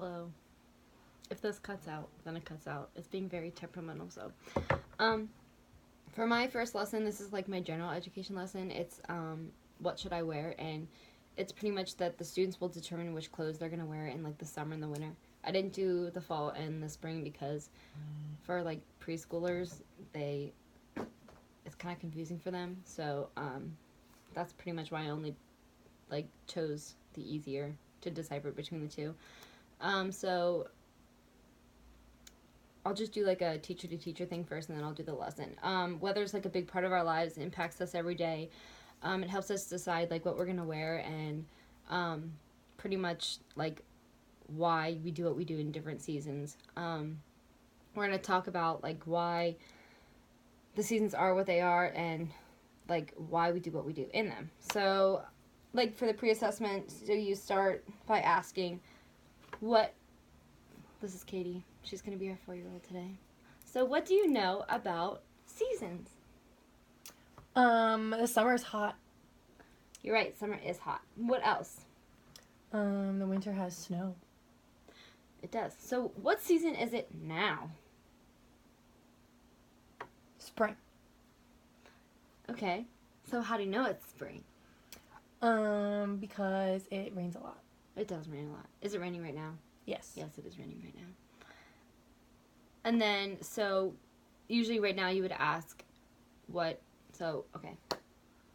Hello. If this cuts out, then it cuts out. It's being very temperamental, so. For my first lesson, this is like my general education lesson. It's what should I wear, and it's pretty much that the students will determine which clothes they're gonna wear in like the summer and the winter. I didn't do the fall and the spring because for like preschoolers, it's kind of confusing for them. So that's pretty much why I only like chose the easier to decipher between the two. So I'll just do like a teacher to teacher thing first, and then I'll do the lesson. Weather's like a big part of our lives. It impacts us every day. It helps us decide like what we're gonna wear, and pretty much like why we do what we do in different seasons. We're gonna talk about like why the seasons are what they are, and like why we do what we do in them. So like for the pre-assessment, so you start by asking this is Katie. She's going to be our 4-year-old today. So what do you know about seasons? The summer's hot. You're right, summer is hot. What else? The winter has snow. It does. So what season is it now? Spring. Okay. So how do you know it's spring? Because it rains a lot. It does rain a lot. Is it raining right now? Yes. Yes, it is raining right now. And then, so, usually right now you would ask okay.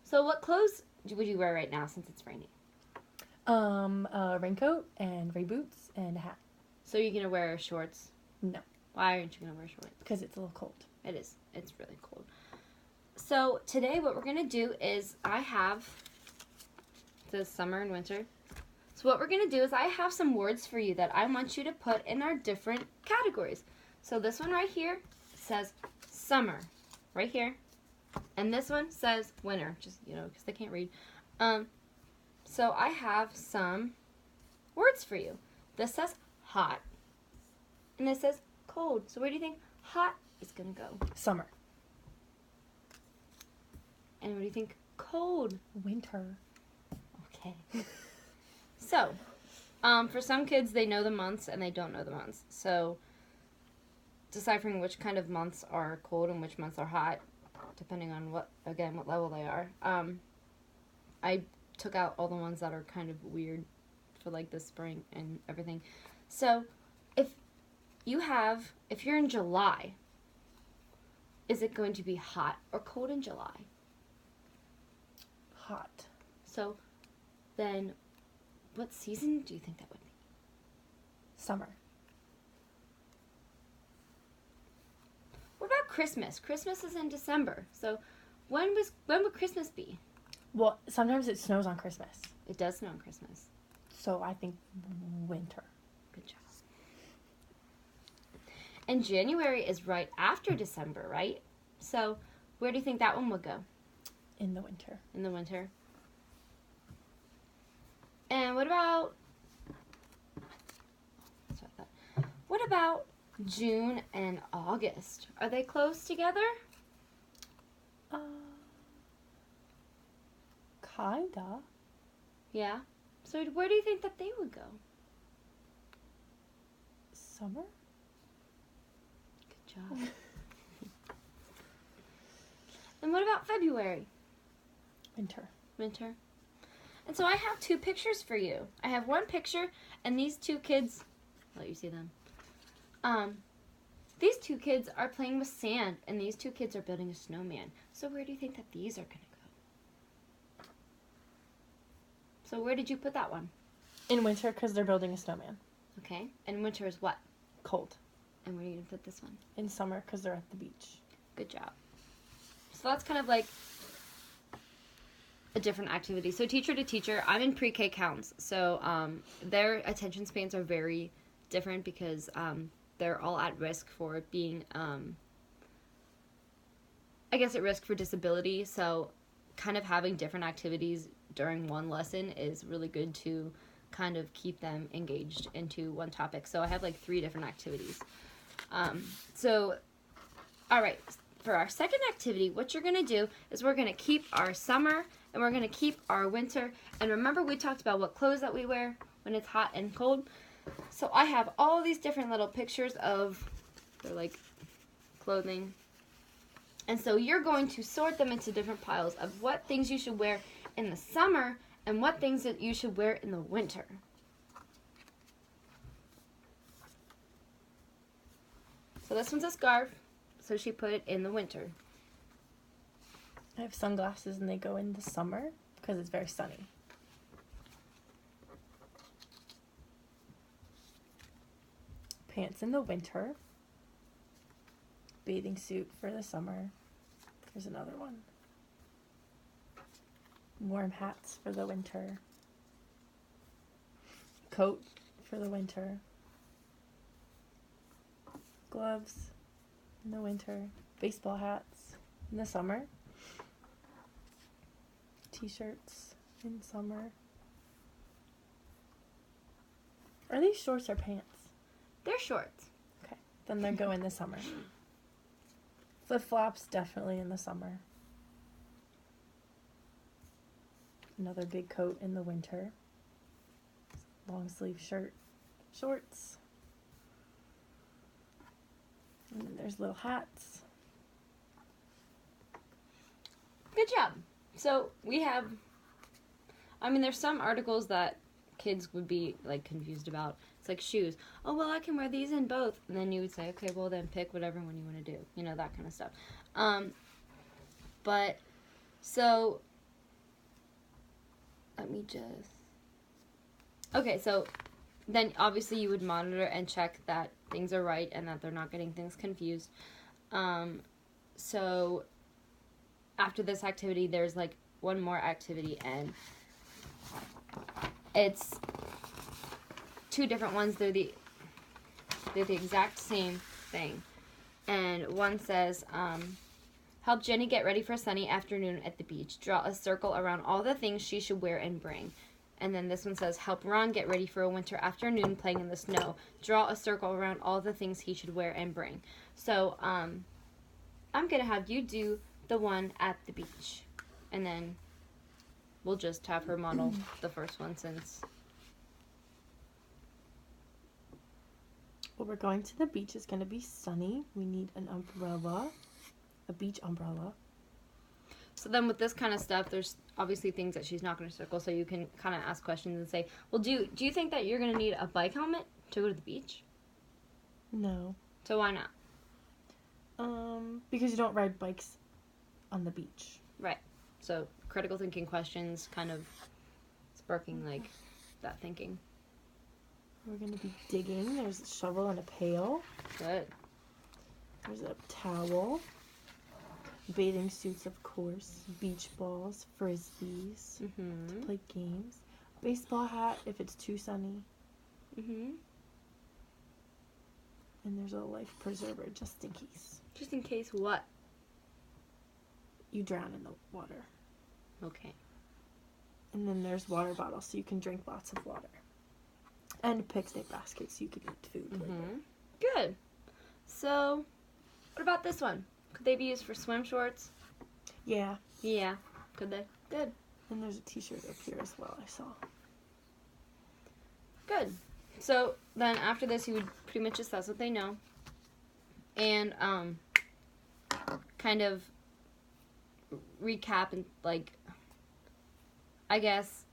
So what clothes would you wear right now since it's raining? A raincoat and rain boots and a hat. So you're going to wear shorts? No. Why aren't you going to wear shorts? Because it's a little cold. It is. It's really cold. So today what we're going to do is I have the summer and winter. So what we're going to do is I have some words for you that I want you to put in our different categories. So this one right here says summer, right here. And this one says winter, just, because they can't read. So I have some words for you. This says hot. And this says cold. So where do you think hot is going to go? Summer. And where do you think cold? Winter. Okay. So, for some kids, they know the months and they don't know the months. So, deciphering which kind of months are cold and which months are hot, depending on what level they are. I took out all the ones that are kind of weird for like the spring and everything. So, if you're in July, is it going to be hot or cold in July? Hot. So, then what season do you think that would be? Summer. What about Christmas? Christmas is in December. So when would Christmas be? Well, sometimes it snows on Christmas. It does snow on Christmas. So I think winter. Good job. And January is right after December, right? So where do you think that one would go? In the winter. In the winter. And what about June and August? Are they close together? Kinda. Yeah. So where do you think that they would go? Summer? Good job. And what about February? Winter. Winter. And so I have 2 pictures for you. I have one picture, and these 2 kids, I'll let you see them. These 2 kids are playing with sand, and these 2 kids are building a snowman. So where do you think that these are going to go? So where did you put that one? In winter, because they're building a snowman. Okay. And winter is what? Cold. And where are you going to put this one? In summer, because they're at the beach. Good job. So that's kind of like a different activity. So teacher to teacher, I'm in pre-K counts. So their attention spans are very different because they're all at risk for being, at risk for disability. So kind of having different activities during one lesson is really good to kind of keep them engaged into one topic. So I have like 3 different activities. All right. For our second activity, what you're going to do is we're going to keep our summer and we're going to keep our winter. And remember we talked about what clothes that we wear when it's hot and cold. So I have all these different little pictures of their like clothing. And so you're going to sort them into different piles of what things you should wear in the summer and what things that you should wear in the winter. So this one's a scarf, so she put it in the winter. I have sunglasses and they go in the summer because it's very sunny. Pants in the winter. Bathing suit for the summer. There's another one. Warm hats for the winter. Coat for the winter. Gloves in the winter. Baseball hats in the summer. T-shirts in summer. Are these shorts or pants? They're shorts. Okay, then they go in the summer. Flip-flops definitely in the summer. Another big coat in the winter. Long sleeve shirt, shorts. And then there's little hats. Good job. So we have, there's some articles that kids would be like confused about. It's like shoes. Oh, well, I can wear these in both. And then you would say, okay, well, then pick whatever one you want to do. You know, that kind of stuff. But, so, let me just, okay, so then obviously you would monitor and check that things are right and that they're not getting things confused. So after this activity, there's like one more activity, and it's two different ones. They're the exact same thing. And one says, help Jenny get ready for a sunny afternoon at the beach. Draw a circle around all the things she should wear and bring. And then this one says, help Ron get ready for a winter afternoon playing in the snow. Draw a circle around all the things he should wear and bring. So, I'm going to have you do the one at the beach. And then we'll just have her model the first one since... Well, we're going to the beach. It's going to be sunny. We need an umbrella, a beach umbrella. So then with this kind of stuff, there's obviously things that she's not going to circle, so you can kind of ask questions and say, well, do you think that you're going to need a bike helmet to go to the beach? No. So why not? Because you don't ride bikes on the beach. Right. So critical thinking questions, kind of sparking like that thinking. We're going to be digging. There's a shovel and a pail. Good. There's a towel. Bathing suits, of course. Beach balls, frisbees to play games. Baseball hat if it's too sunny. And there's a life preserver just in case. Just in case what? You drown in the water. Okay. And then there's water bottles so you can drink lots of water. And a picnic basket so you can eat food later. Good. So, what about this one? Could they be used for swim shorts? Yeah. Yeah. Could they? Good. And there's a t-shirt up here as well, I saw. Good. So, then after this, you would pretty much assess what they know. And, kind of recap and, like, I guess,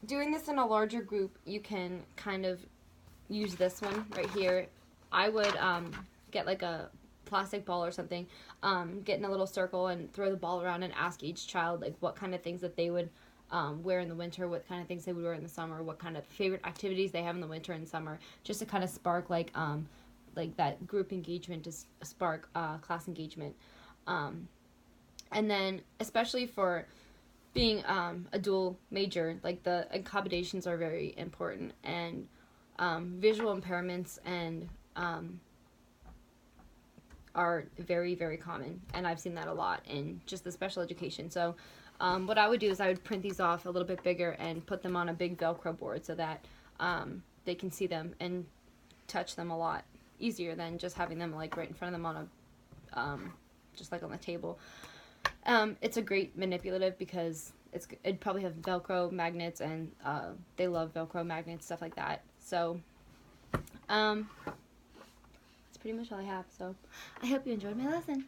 doing this in a larger group, you can kind of use this one right here. I would get like a plastic ball or something, get in a little circle and throw the ball around and ask each child like what kind of things that they would wear in the winter, what kind of things they would wear in the summer, what kind of favorite activities they have in the winter and summer, just to kind of spark like that group engagement, to spark class engagement. And then especially for being a dual major, like the accommodations are very important, and visual impairments and are very, very common, and I've seen that a lot in just the special education. So what I would do is I would print these off a little bit bigger and put them on a big Velcro board so that they can see them and touch them a lot easier than just having them like right in front of them on a just like on the table. It's a great manipulative because it'd probably have Velcro magnets, and they love Velcro magnets, stuff like that. So That's pretty much all I have. So I hope you enjoyed my lesson.